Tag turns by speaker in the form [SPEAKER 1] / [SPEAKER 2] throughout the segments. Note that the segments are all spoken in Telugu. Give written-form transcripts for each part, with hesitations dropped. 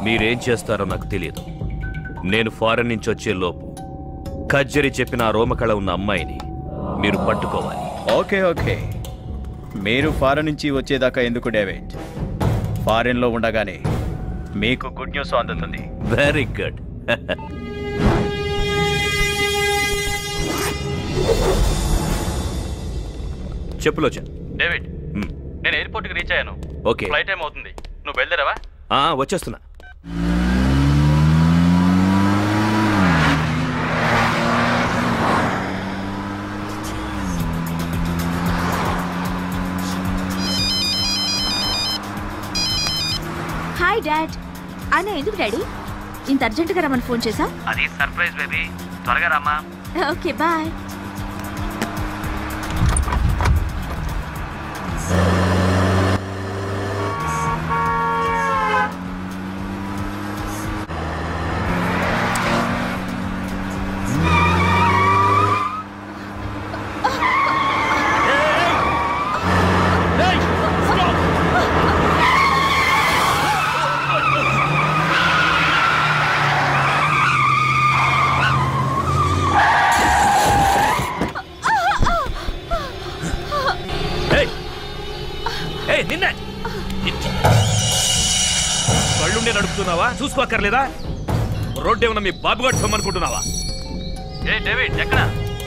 [SPEAKER 1] మీరేం చేస్తారో నాకు తెలియదు. నేను ఫారెన్ నుంచి వచ్చే లోపు కజ్జరి చెప్పిన ఆ రోమకళ ఉన్న అమ్మాయిని మీరు పట్టుకోవాలి.
[SPEAKER 2] ఓకే ఓకే, మీరు ఫారెన్ నుంచి వచ్చేదాకా ఎందుకు డేవిడ్? ఫారెన్లో ఉండగానే మీకు గుడ్ న్యూస్ అందుతుంది.
[SPEAKER 1] Very good. చెప్పులోచన్.
[SPEAKER 3] డేవిడ్, నేను ఎయిర్పోర్ట్కి రీచ్ అయ్యాను.
[SPEAKER 1] ఓకే,
[SPEAKER 3] ఫ్లైట్ టైం అవుతుంది. నువ్వు బయలుదేరావా?
[SPEAKER 1] వచ్చేస్తున్నా.
[SPEAKER 4] Hi dad. అన్న ఎందుకు డాడీ ఇంత అర్జెంటుగా రమ్మని ఫోన్ చేసా?
[SPEAKER 3] అది సర్ప్రైజ్ బేబీ, త్వరగా రామ్మా.
[SPEAKER 4] Okay bye.
[SPEAKER 1] కళ్ళుండే నడుపుతున్నావా? చూసుకోక్కర్లేదా? రోడ్డు ఏమన్నా మీ బాబుగాడు సొమ్మనుకుంటున్నావా?
[SPEAKER 3] ఏ డేవిడ్, ఎక్కడ?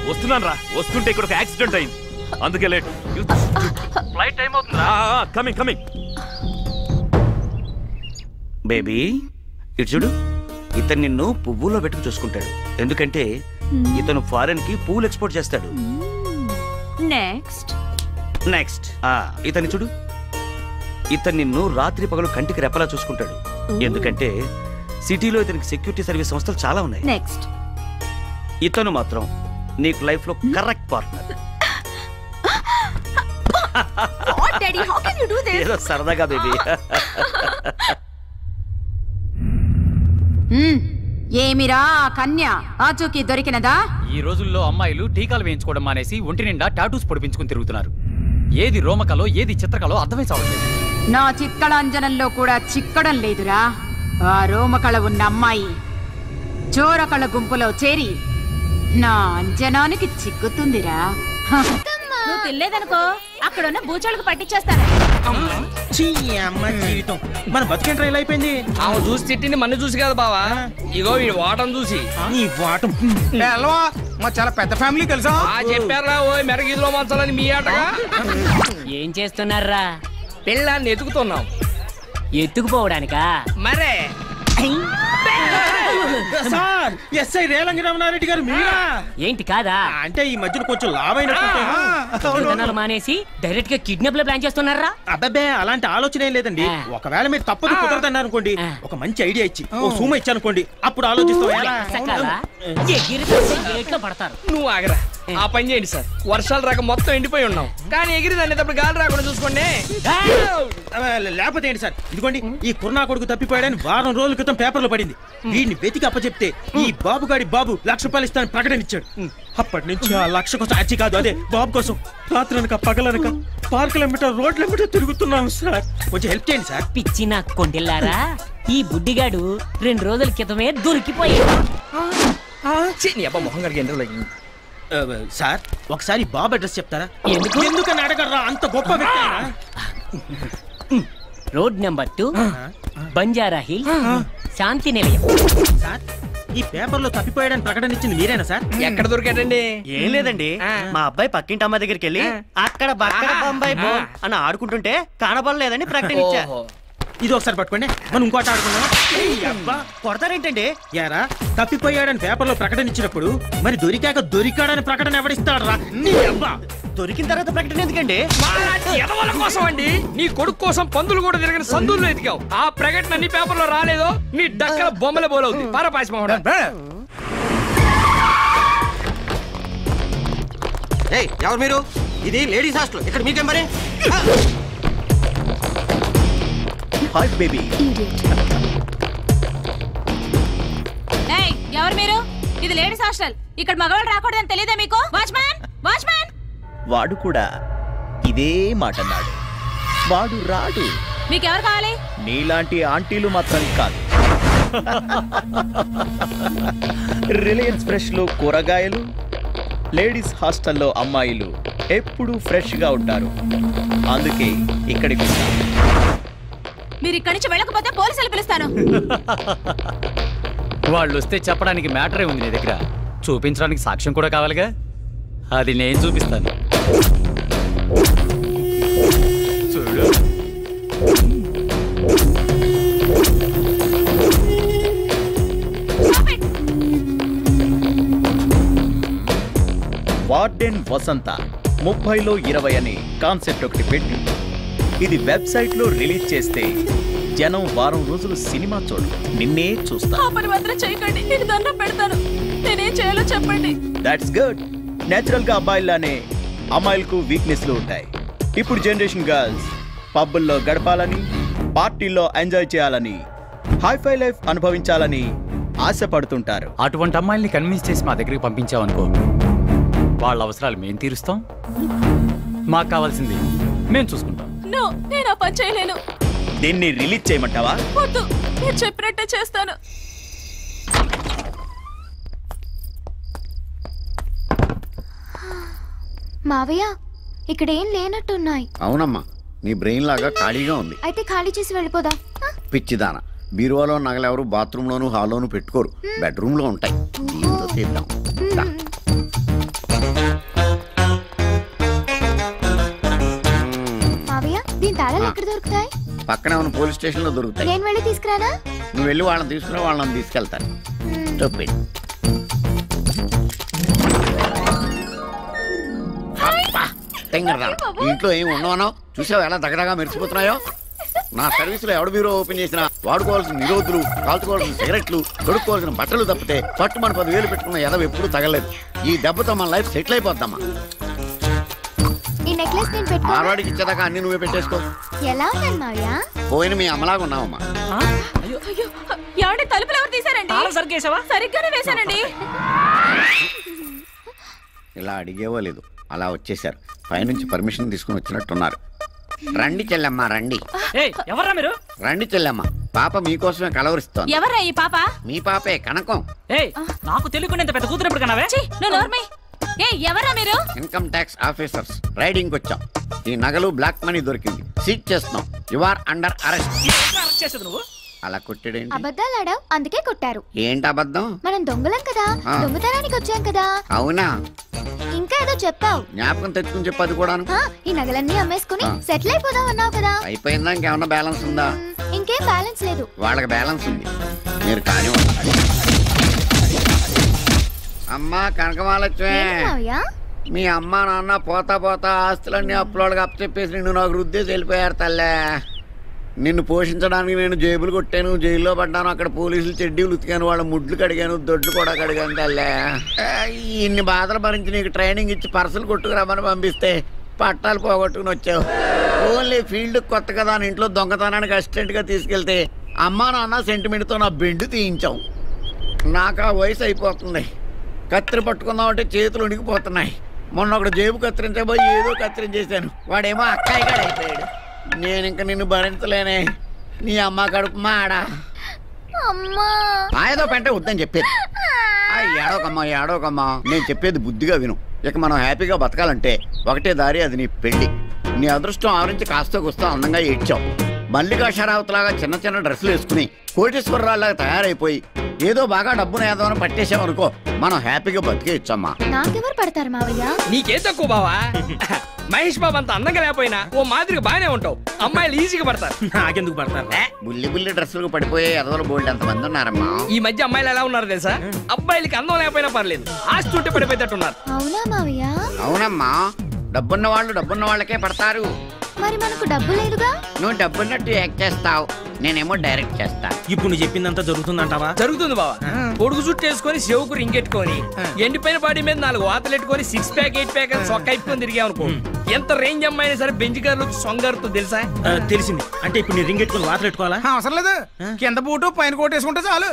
[SPEAKER 1] వస్తున్నాను రా. వస్తుంటే ఇక్కడ ఒక యాక్సిడెంట్ అయింది, అందుకే లేట్.
[SPEAKER 3] ఫ్లైట్ టైం అవుతుందా?
[SPEAKER 1] Coming coming.
[SPEAKER 5] బేబీ ఇటు చూడు, ఇతను నిన్ను పువ్వులో పెట్టుకు చూసుకుంటాడు. ఎందుకంటే ఇతను ఫారెన్ కి పూలు ఎక్స్పోర్ట్ చేస్తాడు.
[SPEAKER 4] నెక్స్ట్
[SPEAKER 5] నెక్స్ట్ ఇతన్ని చూడు, ఇతను నిన్ను రాత్రి పగలు కంటికి రెప్పలా చూసుకుంటాడు. ఎందుకంటే సిటీలో ఇతనికి సెక్యూరిటీ సర్వీస్ సంస్థలు చాలా ఉన్నాయి.
[SPEAKER 4] నెక్స్ట్
[SPEAKER 5] ఇతను మాత్రం నీకు లైఫ్ లో కరెక్ట్ పార్ట్నర్. ఏదో సరదాగా బేబీ.
[SPEAKER 6] ఏమిరా కన్య ఆచూకీ దొరికినదా?
[SPEAKER 7] ఈ రోజుల్లో అమ్మాయిలు టీకాలు వేయించుకోవడం మానేసి ఒంటి నిండా టాటూస్ పొడిపించుకుని తిరుగుతున్నారు. ఏది రోమకలో ఏది చిత్రకలో అర్థమై చావట్లేదు.
[SPEAKER 6] నా చిత్కళాంజనంలో కూడా చిక్కడం లేదురా. ఆ రోమకళ ఉన్న అమ్మాయి చోరకళ గుంపులో చేరి నా అంజనానికి చిక్కుతుందిరా.
[SPEAKER 4] నువ్వు తినలేదనుకో అక్కడున్న బూచోళ్ళకి పట్టించేస్తాను.
[SPEAKER 8] జీవితం మన బతికేంట్రా ఇలా అయిపోయింది.
[SPEAKER 9] ఆమె చూసి తిట్టింది మన చూసి కదా బావా, ఇగో ఈ వాటం చూసి.
[SPEAKER 8] నీ వాటం మా చాలా పెద్ద ఫ్యామిలీ తెలుసా?
[SPEAKER 9] చెప్పారా ఓ మెరగీదిలో మంచాలని మీ ఆటగా.
[SPEAKER 10] ఏం చేస్తున్నారా?
[SPEAKER 9] పిల్లాన్ని ఎతుకుతున్నాం.
[SPEAKER 10] ఎత్తుకుపోవడానికా?
[SPEAKER 9] మరే
[SPEAKER 8] సార్, ఎస్ఐ రేలంగిరామనారెడ్డి గారు మీరా?
[SPEAKER 10] ఏంటి కాదా?
[SPEAKER 8] అంటే ఈ మధ్యన కొంచెం లాభైనట్టు
[SPEAKER 10] మానేసి డైరెక్ట్ గా కిడ్నాప్ లో ప్లాన్ చేస్తున్నారా?
[SPEAKER 8] అబ్బబ్బే, అలాంటి ఆలోచన ఏం లేదండి. ఒకవేళ మీరు తప్పదు కుదరదన్నారు అనుకోండి, ఒక మంచి ఐడియా ఇచ్చి ఓ సూమ ఇచ్చి అనుకోండి, అప్పుడు ఆలోచిస్తాం.
[SPEAKER 10] పడతారు.
[SPEAKER 9] నువ్వు ఆగరా, ఆ పని చేయండి సార్. వర్షాలు రాక మొత్తం ఎండిపోయి ఉన్నాం, కానీ ఎగిరి అనేటప్పుడు గాలి రాకుండా చూసుకోండి.
[SPEAKER 8] లేకపోతే ఏంటి సార్, ఇదిగోండి ఈ కుర్నా కొడుకు తప్పిపోయాడని వారం రోజుల క్రితం పేపర్లో పడింది. వీడిని వెతికి అప్పచెప్తే ఈ బాబుగాడి బాబు ₹1,00,000 ఇస్తానని ప్రకటన ఇచ్చాడు. అప్పటి నుంచి ఆ 1,00,000 కోసం అచ్చి కాదు, అదే బాబు కోసం రాత్రనక పగలనక పార్కులెంబట రోడ్లెంబట తిరుగుతున్నాం సార్. కొంచెం హెల్ప్ చేయండి సార్.
[SPEAKER 10] పిచ్చి నా కొండెల్లారా, ఈ బుడ్డిగాడు 2 రోజుల క్రితమే దొరికిపోయాడు.
[SPEAKER 9] మొహం గారికి ఎందుకు లైన్
[SPEAKER 8] సార్, ఒకసారి బాబు అడ్రస్ చెప్తారా?
[SPEAKER 10] ఎందుకని
[SPEAKER 8] అడగరా, అంత గొప్ప వ్యక్తి.
[SPEAKER 10] రోడ్ నెంబర్ 2, బంజారా హిల్, శాంతి నిలయం.
[SPEAKER 8] సార్, ఈ పేపర్ లో తప్పిపోయాడని ప్రకటన ఇచ్చింది మీరేనా సార్?
[SPEAKER 9] ఎక్కడ దొరికాడండి?
[SPEAKER 5] ఏం లేదండి, మా అబ్బాయి పక్కింటి అమ్మాయి దగ్గరికి వెళ్ళి అక్కడ బక్కడ బొంబాయి బో అని ఆడుకుంటుంటే కనబడలేదని ప్రకటన ఇచ్చా.
[SPEAKER 8] ఇది ఒకసారి పట్టుకోండి, మనం ఇంకోటి ఆడుకుందాం.
[SPEAKER 5] కొడతారేంటండి?
[SPEAKER 8] యారా, తప్పిపోయాడని పేపర్ లో ప్రకటన ఇచ్చినప్పుడు మరి దొరికాక దొరికాడని ప్రకటన ఎవరిస్తాడు రా?
[SPEAKER 5] దొరికిన తర్వాత ప్రకటన ఎందుకండి?
[SPEAKER 9] ఎదవల కోసం అండి. నీ కొడుకు కోసం పందులు కూడా తిరిగిన సందుల్లో ఎతికావు. ఆ ప్రకటన నీ పేపర్ లో రాలేదో నీ డక్కల బొమ్మల బోలవుతుంది. పారపాసిమోహన్,
[SPEAKER 5] ఎవరు మీరు? ఇది లేడీస్ హాస్టల్, ఇక్కడ మీకేం మరి? Hi baby.
[SPEAKER 4] ఎవరు మీరు? ఇది లేడీస్ హాస్టల్, ఇక్కడ మగవాళ్ళు రాకూడదని తెలియదా మీకు? Watchman, watchman.
[SPEAKER 2] వాడు కూడా ఇదే మాట అన్నాడు. వాడు రాడు.
[SPEAKER 4] మీకెవరు కావాలి?
[SPEAKER 2] నీలాంటి ఆంటీలు మాత్రం కాదు, రిలయన్స్ ఫ్రెష్ లో కూరగాయలు, లేడీస్ హాస్టల్లో అమ్మాయిలు ఎప్పుడూ ఫ్రెష్ గా ఉంటారు. అందుకే ఇక్కడికి వచ్చాను.
[SPEAKER 4] మీరు ఇక్కడి నుంచి వెళ్ళకపోతే పోలీసులు పిలుస్తాను.
[SPEAKER 7] వాళ్ళు వస్తే చెప్పడానికి మ్యాటరే ఉంది నీ దగ్గర, చూపించడానికి సాక్ష్యం కూడా కావాలిగా. అది నేను చూపిస్తాను. చూడు.
[SPEAKER 2] వార్డెన్ వసంత 30లో 20 అనే కాన్సెప్ట్ ఒకటి పెట్టి ఇది వెబ్సైట్ లో రిలీజ్ చేస్తే జనం వారం రోజులు సినిమా చూడరు, నిన్నే చూస్తా.
[SPEAKER 4] ఆ పని మాత్రం చేయకండి, నేను దండం పెడతాను. నేనేం చేయాలో చెప్పండి.
[SPEAKER 2] That's good. నేచురల్ గా అబ్బాయిలానే అమ్మాయిలకు వీక్నెస్లు ఉంటాయి. ఇప్పుడు జనరేషన్ గర్ల్స్ పబ్బుల్లో గడపాలని, పార్టీల్లో ఎంజాయ్ చేయాలని, హైఫై లైఫ్ అనుభవించాలని ఆశపడుతుంటారు.
[SPEAKER 7] అటువంటి అమ్మాయిల్ని కన్విన్స్ చేసి మా దగ్గరికి పంపించావనుకో, వాళ్ళ అవసరాలు మేము తీరుస్తాం, మాకు కావాల్సింది మేము చూసుకుంటాం.
[SPEAKER 4] నో, నేను ఆ పని చేయలేను.
[SPEAKER 2] దీన్ని రిలీజ్ చేయమంటావా?
[SPEAKER 4] వద్దు, నేను చెప్పినట్టే చేస్తాను.
[SPEAKER 11] మావయ్య, ఇక్కడ ఏం లేనట్టున్నాయి.
[SPEAKER 12] అవునమ్మా, నీ బ్రెయిన్ లాగా ఖాళీగా ఉంది.
[SPEAKER 11] అయితే ఖాళీ చేసి వెళ్ళిపోదా?
[SPEAKER 12] పిచ్చిదాన, బీరువాలో నగలెవరు బాత్రూమ్ లోను హాల్లోను పెట్టుకోరు, బెడ్రూమ్ లో ఉంటాయి. దీంతో తీద్దాం.
[SPEAKER 11] మావయ్య, దీని తాళాలు ఎక్కడ దొరుకుతాయి?
[SPEAKER 12] పక్కనే ఉన్న పోలీస్ స్టేషన్ లో దొరుకుతాయి.
[SPEAKER 11] నేను వెళ్ళి తీసుకురానా?
[SPEAKER 12] నువ్వు వెళ్ళి వాళ్ళని తీసుకురా, వాళ్ళని తీసుకెళ్తాను. చెప్పి ఇంట్లో ఏమి ఉండవనో చూసావు, ఎలా దగ్గరగా మెరిసిపోతున్నాయో. నా సర్వీసులో ఎవడు బీరో ఓపెన్ చేసినా వాడుకోవాల్సిన నిరోధులు, కాల్చుకోవాల్సిన సిగరెట్లు, తొడుక్కోవాల్సిన బట్టలు తప్పితే పట్టు మన 10,000 పెట్టుకున్న ఎదవ ఎప్పుడు తగలేదు. ఈ దెబ్బతో మన లైఫ్ సెటిల్ అయిపోద్దమ్మా.
[SPEAKER 11] ఈ నెక్లెస్ నేను పెట్టుకో.
[SPEAKER 12] మార్వాడికి ఇచ్చేదాకా అన్ని నువ్వే పెట్టేసుకో.
[SPEAKER 11] ఎలా ఉన్నాను మావయ్య?
[SPEAKER 12] పోయిన మీ అమ్మలాగా ఉన్నావమ్మా.
[SPEAKER 4] అయ్యో, ఏమండి, తలుపులు ఎవరు తీశారండి? సరిగ్గానే వేశానండి.
[SPEAKER 12] ఇలా అడిగేవో లేదు, అలా వచ్చేసారు. పైనుంచి పర్మిషన్ తీసుకుని వచ్చినట్టున్నారు. రండి చెల్లెమ్మ, రండి.
[SPEAKER 10] ఎవర్రా మీరు?
[SPEAKER 12] రండి చెల్లెమ్మ, పాప మీకోసమే కలవరిస్తోంది.
[SPEAKER 4] ఎవర్రా ఈ పాప?
[SPEAKER 12] మీ పాపే, కనకం.
[SPEAKER 10] నాకు తెలియకుండా ఇంత పెద్ద కూతురు ఎప్పుడు కనవే?
[SPEAKER 4] ఎవరా మీరు?
[SPEAKER 12] ఇన్కమ్ ట్యాక్స్ ఆఫీసర్స్, రైడింగ్ వచ్చాం. ఈ నగలు బ్లాక్ మనీ దొరికింది, సీజ్ చేస్తున్నాం. You are under arrest.
[SPEAKER 10] నువ్వు
[SPEAKER 12] అలా కొట్టాడేంటి?
[SPEAKER 11] అబద్ధాలు ఆడావు, అందుకే కొట్టారు.
[SPEAKER 12] ఏంటి అబద్ధం?
[SPEAKER 11] మనం దొంగలం కదా, దొంగతనానికి వచ్చాం కదా.
[SPEAKER 12] అవునా?
[SPEAKER 11] ఇంకా ఏదో చెప్పావు.
[SPEAKER 12] జ్ఞాపకం తెచ్చుకుని చెప్పు. అది కూడాను.
[SPEAKER 11] ఈ నగలన్నీ అమ్మేసుకుని సెటిల్ అయిపోదాం అన్నావు కదా.
[SPEAKER 12] అయిపోయిందా? ఇంకేమన్నా బ్యాలెన్స్ ఉందా?
[SPEAKER 11] ఇంకేం బ్యాలెన్స్ లేదు.
[SPEAKER 12] వాళ్ళకి బ్యాలెన్స్ ఉంది, మీరు కానీ. అమ్మా కనకమాలక్ష్మి, మీ అమ్మ నాన్న పోతా పోతా ఆస్తులన్నీ అప్పులోకి అప్పచెప్పేసి నిన్ను నాకు రుద్దేసి వెళ్ళిపోయారు తల్లే. నిన్ను పోషించడానికి నేను జేబులు కొట్టాను, జైల్లో పడ్డాను. అక్కడ పోలీసులు చెడ్డీలు ఉతికాను, వాళ్ళ ముడ్లు కడిగాను, దొడ్లు కూడా కడిగాను తల్లే. ఇన్ని బాధలు భరించి నీకు ట్రైనింగ్ ఇచ్చి పర్సలు కొట్టుకురమ్మని పంపిస్తే పట్టాలు పోగొట్టుకుని వచ్చావు. ఓన్లీ ఫీల్డ్ కొత్త కదా అని ఇంట్లో దొంగతనానికి అసిస్టెంట్గా తీసుకెళ్తే అమ్మా నాన్న సెంటిమెంట్తో నా బెండు తీయించావు. నాకు ఆ వయసు అయిపోతుంది. కత్తిరి పట్టుకుందామంటే చేతులు ఉనికిపోతున్నాయి. మొన్న ఒకటి జేబు కత్తిరించబోయి ఏదో కత్తిరించేశాను, వాడేమో అక్కాయి కాడ అయిపోయాడు. నేను ఇంక నిన్ను భరించలేనే. నీ అమ్మ కడుపు మాడా. ఏదో పెంటే వద్దని చెప్పేది. ఏడోకమ్మా ఏడోకమ్మా, నేను చెప్పేది బుద్ధిగా విను. ఇక మనం హ్యాపీగా బతకాలంటే ఒకటే దారి, అది నీ పెళ్లి. నీ అదృష్టం ఆవరించి కాస్త కూస్తా అందంగా ఏడ్చావు. మల్లికా షరావత్ లాగా చిన్న చిన్న డ్రెస్సులు వేసుకుని కోటేశ్వరరావులాగా తయారైపోయి ఏదో బాగా డబ్బును ఏదో పట్టేసామనుకో, మనం హ్యాపీగా బతికేయచ్చమ్మా.
[SPEAKER 11] నాకెవరు పడతారు మావయ్య?
[SPEAKER 9] నీకేం తక్కువ బావా? మహేష్ బాబు అంత అందంగా లేకపోయినా ఓ మాదిరిగా బాగానే ఉంటావు. అమ్మాయిలు ఈజీగా పడతారు.
[SPEAKER 8] నాకెందుకు పడతారు?
[SPEAKER 12] బుల్లి బుల్లి డ్రెస్సులకు పడిపోయే ఎదవలు బోల్డ్ ఎంతమంది ఉన్నారమ్మా.
[SPEAKER 9] ఈ మధ్య అమ్మాయిలు ఎలా ఉన్నారు తెలుసా? అబ్బాయిలకి అందం లేకపోయినా పర్లేదు, ఆస్తి ఉంటే పడిపోయేటట్టున్నారు.
[SPEAKER 11] అవునా మావయ్య?
[SPEAKER 12] అవునమ్మా, డబ్బున్న వాళ్ళు డబ్బున్న వాళ్ళకే పడతారు.
[SPEAKER 11] మరి మనకు డబ్బు లేదుగా.
[SPEAKER 12] నువ్వు డబ్బున్నట్టు యాక్ట్ చేస్తావు, నేనేమో డైరెక్ట్ చేస్తా.
[SPEAKER 8] ఇప్పుడు నువ్వు చెప్పిందంతా జరుగుతుందంటావా?
[SPEAKER 9] జరుగుతుంది బావా. పొడుగు చుట్టూ వేసుకొని చెవుకు రింగెట్టుకొని ఎండిపోయిన బాడీ మీద 4 వాతలు పెట్టుకొని 6 ప్యాక్ 8 ప్యాక్ సొక్క అయిపోయి తిరిగామనుకో, ఎంత రేంజ్ అమ్మాయినా సరే బెంచ్ కార్లు సొంగారుతో తెలుసా?
[SPEAKER 8] తెలిసింది. అంటే ఇప్పుడు నీ రింగ్ ఎట్టుకుని వాతలు పెట్టుకోవాలా?
[SPEAKER 13] అవసరం లేదు, కింద బూటు పైన కోటేసుకుంటే చాలు.